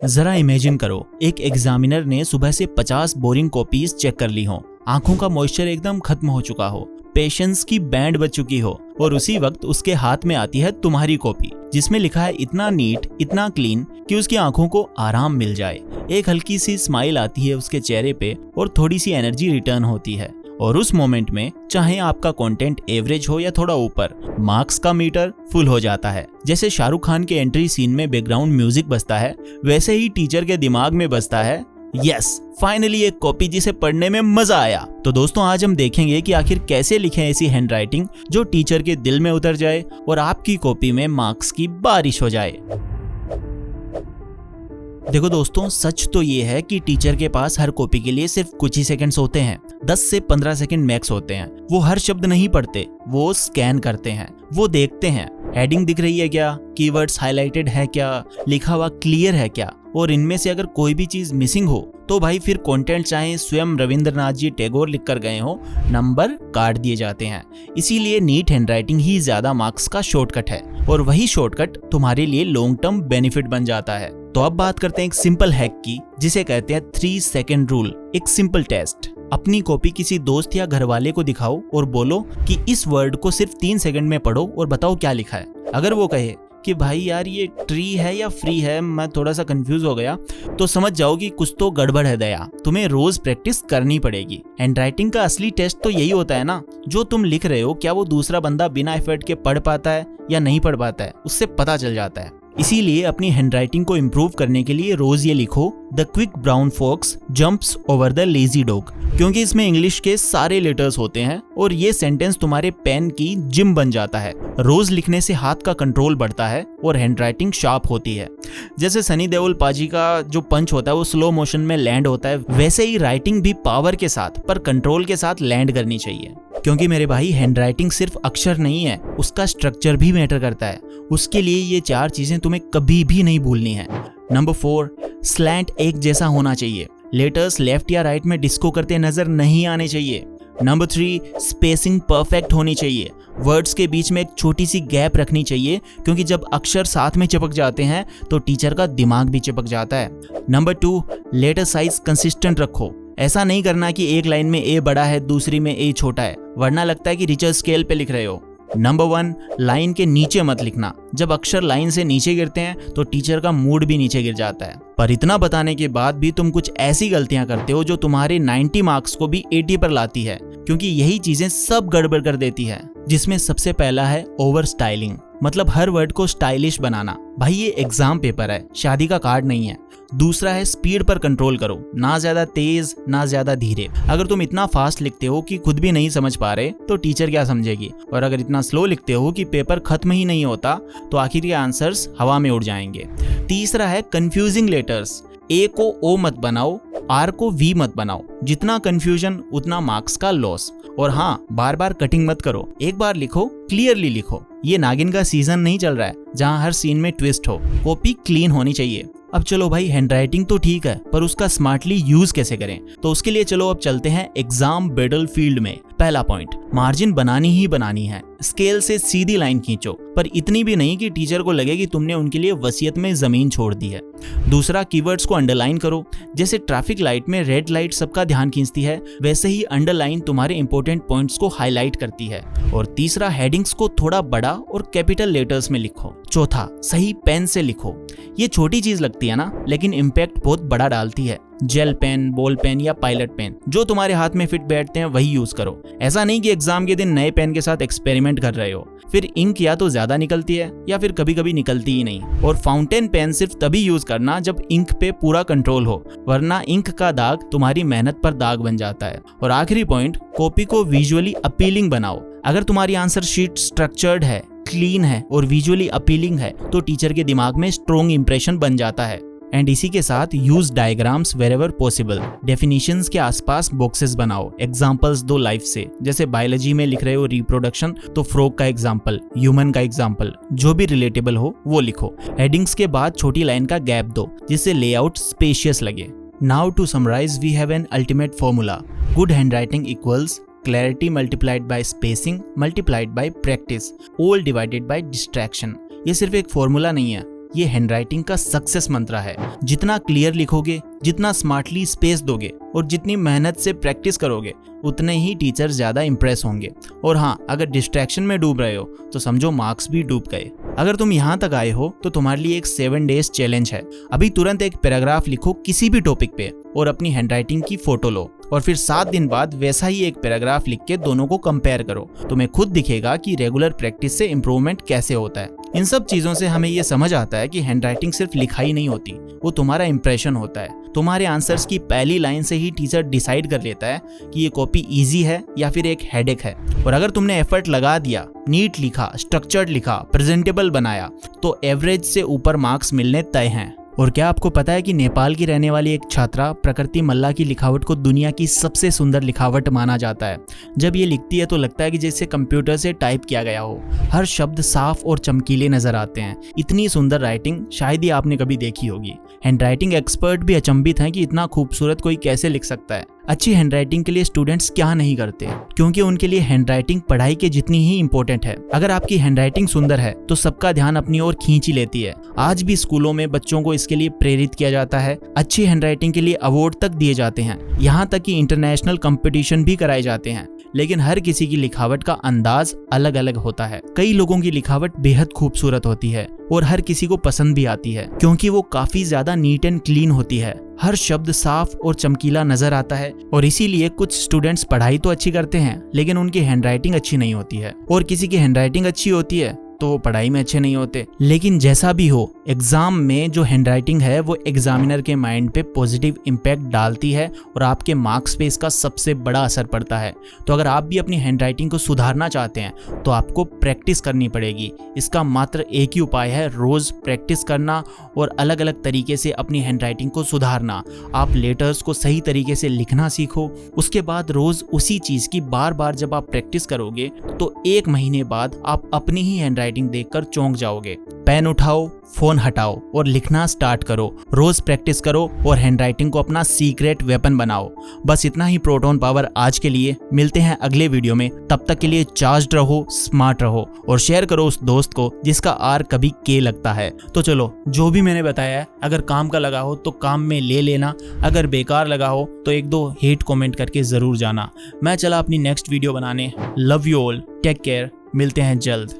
जरा इमेजिन करो, एक एग्जामिनर ने सुबह से 50 बोरिंग कॉपीज चेक कर ली हो, आंखों का मॉइस्चर एकदम खत्म हो चुका हो, पेशेंस की बैंड बज चुकी हो, और उसी वक्त उसके हाथ में आती है तुम्हारी कॉपी जिसमें लिखा है इतना नीट, इतना क्लीन कि उसकी आंखों को आराम मिल जाए। एक हल्की सी स्माइल आती है उसके चेहरे पे और थोड़ी सी एनर्जी रिटर्न होती है। और उस मोमेंट में चाहे आपका कंटेंट एवरेज हो या थोड़ा ऊपर, मार्क्स का मीटर फुल हो जाता है। जैसे शाहरुख खान के एंट्री सीन में बैकग्राउंड म्यूजिक बजता है, वैसे ही टीचर के दिमाग में बजता है, यस फाइनली एक कॉपी जिसे पढ़ने में मजा आया। तो दोस्तों आज हम देखेंगे कि आखिर कैसे लिखें ऐसी हैंडराइटिंग जो टीचर के दिल में उतर जाए और आपकी कॉपी में मार्क्स की बारिश हो जाए। देखो दोस्तों, सच तो ये है कि टीचर के पास हर कॉपी के लिए सिर्फ कुछ ही सेकंड्स होते हैं, 10 से 15 सेकंड मैक्स होते हैं। वो हर शब्द नहीं पढ़ते, वो स्कैन करते हैं, वो देखते हैं हेडिंग दिख रही है क्या, कीवर्ड्स हाईलाइटेड है क्या, लिखा हुआ क्लियर है क्या, और इनमें से अगर कोई भी चीज मिसिंग हो तो भाई फिर कंटेंट चाहे स्वयं रविंद्रनाथ जी टैगोर लिख कर गए हो, नंबर काट दिए जाते हैं। इसीलिए नीट हैंडराइटिंग ही ज्यादा मार्क्स का शॉर्टकट है, और वही शॉर्टकट तुम्हारे लिए लॉन्ग टर्म बेनिफिट बन जाता है। तो अब बात करते हैं एक सिंपल हैक की जिसे कहते हैं 3 सेकंड रूल। एक सिंपल टेस्ट, अपनी कॉपी किसी दोस्त या घर वाले को दिखाओ और बोलो कि इस वर्ड को सिर्फ 3 सेकंड में पढ़ो और बताओ क्या लिखा है। अगर वो कहे कि भाई यार ये ट्री है या फ्री है, मैं थोड़ा सा कंफ्यूज हो गया, तो समझ जाओ कि कुछ तो गड़बड़ है दया। तुम्हें रोज प्रैक्टिस करनी पड़ेगी। हैंडराइटिंग का असली टेस्ट तो यही होता है ना, जो तुम लिख रहे हो क्या वो दूसरा बंदा बिना एफर्ट के पढ़ पाता है या नहीं पढ़ पाता है, उससे पता चल जाता है। इसीलिए अपनी हैंडराइटिंग को इम्प्रूव करने के लिए रोज ये लिखो, the quick brown fox jumps over the lazy dog, क्योंकि इसमें इंग्लिश के सारे लेटर्स होते हैं और ये सेंटेंस तुम्हारे पेन की जिम बन जाता है। रोज लिखने से हाथ का कंट्रोल बढ़ता है और हैंडराइटिंग शार्प होती है। जैसे सनी देओल पाजी का जो पंच होता है वो स्लो मोशन में लैंड होता है, वैसे ही राइटिंग भी पावर के साथ पर कंट्रोल के साथ लैंड करनी चाहिए। क्योंकि मेरे भाई हैंडराइटिंग सिर्फ अक्षर नहीं है, उसका स्ट्रक्चर भी मैटर करता है। उसके लिए ये 4 चीजें तुम्हें कभी भी नहीं भूलनी है। नंबर 4, स्लैंट एक जैसा होना चाहिए। लेटर्स लेफ्ट या राइट में डिस्को करते नजर नहीं आने चाहिए। नंबर 3, स्पेसिंग परफेक्ट होनी चाहिए। वर्ड्स के बीच में एक छोटी सी गैप रखनी चाहिए, क्योंकि जब अक्षर साथ में चिपक जाते हैं तो टीचर का दिमाग भी चिपक जाता है। नंबर 2, लेटर साइज कंसिस्टेंट रखो। ऐसा नहीं करना कि एक लाइन में ए बड़ा है दूसरी में ए छोटा है, वरना लगता है कि रिचर स्केल पे लिख रहे हो। नंबर 1, लाइन के नीचे मत लिखना। जब अक्षर लाइन से नीचे गिरते हैं तो टीचर का मूड भी नीचे गिर जाता है। पर इतना बताने के बाद भी तुम कुछ ऐसी गलतियां करते हो जो तुम्हारे 90 मार्क्स को भी 80 पर लाती है, क्योंकि यही चीजें सब गड़बड़ कर देती है। जिसमें सबसे पहला है ओवर स्टाइलिंग, मतलब हर वर्ड को स्टाइलिश बनाना। भाई ये एग्जाम पेपर है, शादी का कार्ड नहीं है। दूसरा है स्पीड पर कंट्रोल करो, ना ज्यादा तेज ना ज्यादा धीरे। अगर तुम इतना फास्ट लिखते हो कि खुद भी नहीं समझ पा रहे तो टीचर क्या समझेगी, और अगर इतना स्लो लिखते हो कि पेपर खत्म ही नहीं होता तो आखिर के आंसर्स हवा में उड़ जाएंगे। तीसरा है कंफ्यूजिंग लेटर्स, ए को ओ मत बनाओ, आर को वी मत बनाओ। जितना कंफ्यूजन उतना मार्क्स का लॉस। और हाँ, बार बार कटिंग मत करो, एक बार लिखो, क्लियरली लिखो। ये नागिन का सीजन नहीं चल रहा है जहाँ हर सीन में ट्विस्ट हो। कॉपी क्लीन होनी चाहिए। अब चलो भाई, हैंडराइटिंग तो ठीक है, पर उसका स्मार्टली यूज कैसे करें, तो उसके लिए चलो अब चलते हैं एग्जाम बैटल फील्ड में। पहला पॉइंट, मार्जिन बनानी ही बनानी है। स्केल से सीधी लाइन खींचो, पर इतनी भी नहीं कि टीचर को लगे कि तुमने उनके लिए वसीयत में जमीन छोड़ दी है। दूसरा, कीवर्ड्स को अंडरलाइन करो। जैसे ट्रैफिक लाइट में रेड लाइट सबका ध्यान खींचती है, वैसे ही अंडरलाइन तुम्हारे इंपॉर्टेंट पॉइंट्स को हाईलाइट करती है। और तीसरा, हेडिंग्स को थोड़ा बड़ा और कैपिटल लेटर्स में लिखो। चौथा, सही पेन से लिखो। ये छोटी चीज लगती है ना, लेकिन इम्पैक्ट बहुत बड़ा डालती है। जेल पेन, बॉल पेन या पायलट पेन, जो तुम्हारे हाथ में फिट बैठते हैं वही यूज करो। ऐसा नहीं कि एग्जाम के दिन नए पेन के साथ एक्सपेरिमेंट कर रहे हो, फिर इंक या तो ज्यादा निकलती है या फिर कभी कभी निकलती ही नहीं। और फाउंटेन पेन सिर्फ तभी यूज करना जब इंक पे पूरा कंट्रोल हो, वरना इंक का दाग तुम्हारी मेहनत पर दाग बन जाता है। और आखिरी पॉइंट, कॉपी को विजुअली अपीलिंग बनाओ। अगर तुम्हारी आंसर शीट स्ट्रक्चर्ड है, क्लीन है और विजुअली अपीलिंग है तो टीचर के दिमाग में स्ट्रॉन्ग इंप्रेशन बन जाता है। एंड इसी के साथ use diagrams wherever possible. Definitions के आसपास बॉक्सेस बनाओ। एग्जांपल्स दो लाइफ से, जैसे बायोलॉजी में लिख रहे हो रिप्रोडक्शन तो फ्रॉग का एग्जांपल, ह्यूमन का एग्जांपल, जो भी रिलेटेबल हो वो लिखो। हेडिंग्स के बाद छोटी लाइन का गैप दो जिससे लेआउट स्पेशियस लगे। Now to summarise we have an ultimate formula. Good handwriting equals clarity multiplied by spacing multiplied by practice all divided by distraction। ये सिर्फ एक फॉर्मूला नहीं है, ये हैंडराइटिंग का सक्सेस मंत्र है। जितना क्लियर लिखोगे, जितना स्मार्टली स्पेस दोगे और जितनी मेहनत से प्रैक्टिस करोगे, उतने ही टीचर ज्यादा इंप्रेस होंगे। और हाँ, अगर डिस्ट्रैक्शन में डूब रहे हो तो समझो मार्क्स भी डूब गए। अगर तुम यहाँ तक आए हो तो तुम्हारे लिए एक 7 डेज चैलेंज है। अभी तुरंत एक पैराग्राफ लिखो किसी भी टॉपिक पे और अपनी हैंडराइटिंग की फोटो लो और फिर 7 दिन बाद वैसा ही एक पैराग्राफ लिख के दोनों को कंपेयर करो। तुम्हें खुद दिखेगा कि रेगुलर प्रैक्टिस से इंप्रूवमेंट कैसे होता है। इन सब चीजों से हमें ये समझ आता है कि हैंडराइटिंग सिर्फ लिखाई नहीं होती, वो तुम्हारा इंप्रेशन होता है। तुम्हारे आंसर्स की पहली लाइन से ही टीचर डिसाइड कर लेता है कि ये कॉपी इजी है या फिर एक हेडेक है। और अगर तुमने एफर्ट लगा दिया, नीट लिखा, स्ट्रक्चर्ड लिखा, प्रेजेंटेबल बनाया, तो एवरेज से ऊपर मार्क्स मिलने तय हैं। और क्या आपको पता है कि नेपाल की रहने वाली एक छात्रा प्रकृति मल्ला की लिखावट को दुनिया की सबसे सुंदर लिखावट माना जाता है। जब ये लिखती है तो लगता है कि जैसे कंप्यूटर से टाइप किया गया हो। हर शब्द साफ और चमकीले नजर आते हैं। इतनी सुंदर राइटिंग शायद ही आपने कभी देखी होगी। हैंडराइटिंग एक्सपर्ट भी अचंभित हैं कि इतना खूबसूरत कोई कैसे लिख सकता है। अच्छी हैंडराइटिंग के लिए स्टूडेंट्स क्या नहीं करते, क्योंकि उनके लिए हैंडराइटिंग पढ़ाई के जितनी ही इंपॉर्टेंट है। अगर आपकी हैंडराइटिंग सुंदर है तो सबका ध्यान अपनी ओर खींच ही लेती है। आज भी स्कूलों में बच्चों को इसके लिए प्रेरित किया जाता है। अच्छी हैंडराइटिंग के लिए अवार्ड तक दिए जाते हैं, यहाँ तक कि इंटरनेशनल कंपटीशन भी कराए जाते हैं। लेकिन हर किसी की लिखावट का अंदाज अलग अलग होता है। कई लोगों की लिखावट बेहद खूबसूरत होती है और हर किसी को पसंद भी आती है, क्योंकि वो काफी ज्यादा नीट एंड क्लीन होती है। हर शब्द साफ और चमकीला नजर आता है। और इसीलिए कुछ स्टूडेंट्स पढ़ाई तो अच्छी करते हैं लेकिन उनकी हैंडराइटिंग अच्छी नहीं होती है, और किसी की हैंडराइटिंग अच्छी होती है तो वो पढ़ाई में अच्छे नहीं होते। लेकिन जैसा भी हो, एग्जाम में जो हैंडराइटिंग है वो एग्जामिनर के माइंड पे पॉजिटिव इम्पैक्ट डालती है और आपके मार्क्स पे इसका सबसे बड़ा असर पड़ता है। तो अगर आप भी अपनी हैंडराइटिंग को सुधारना चाहते हैं तो आपको प्रैक्टिस करनी पड़ेगी। इसका मात्र एक ही उपाय है, रोज प्रैक्टिस करना और अलग अलग तरीके से अपनी हैंडराइटिंग को सुधारना। आप लेटर्स को सही तरीके से लिखना सीखो। उसके बाद रोज उसी चीज की बार बार जब आप प्रैक्टिस करोगे तो 1 महीने बाद आप अपनी ही हैंडराइटिंग देखकर चौंक जाओगे। पेन उठाओ, फोन हटाओ और लिखना स्टार्ट करो। रोज प्रैक्टिस करो और हैंडराइटिंग को अपना सीक्रेट वेपन बनाओ। बस इतना ही प्रोटोन पावर आज के लिए। मिलते हैं अगले वीडियो में। तब तक के लिए चार्ज्ड रहो, स्मार्ट रहो और शेयर करो उस दोस्त को जिसका आर कभी के लगता है। तो चलो, जो भी मैंने बताया है अगर काम का लगा हो तो काम में ले लेना, अगर बेकार लगा हो तो 1-2 हेट कमेंट करके जरूर जाना। मैं चला अपनी नेक्स्ट वीडियो बनाने। Love you all, take care, मिलते हैं जल्द।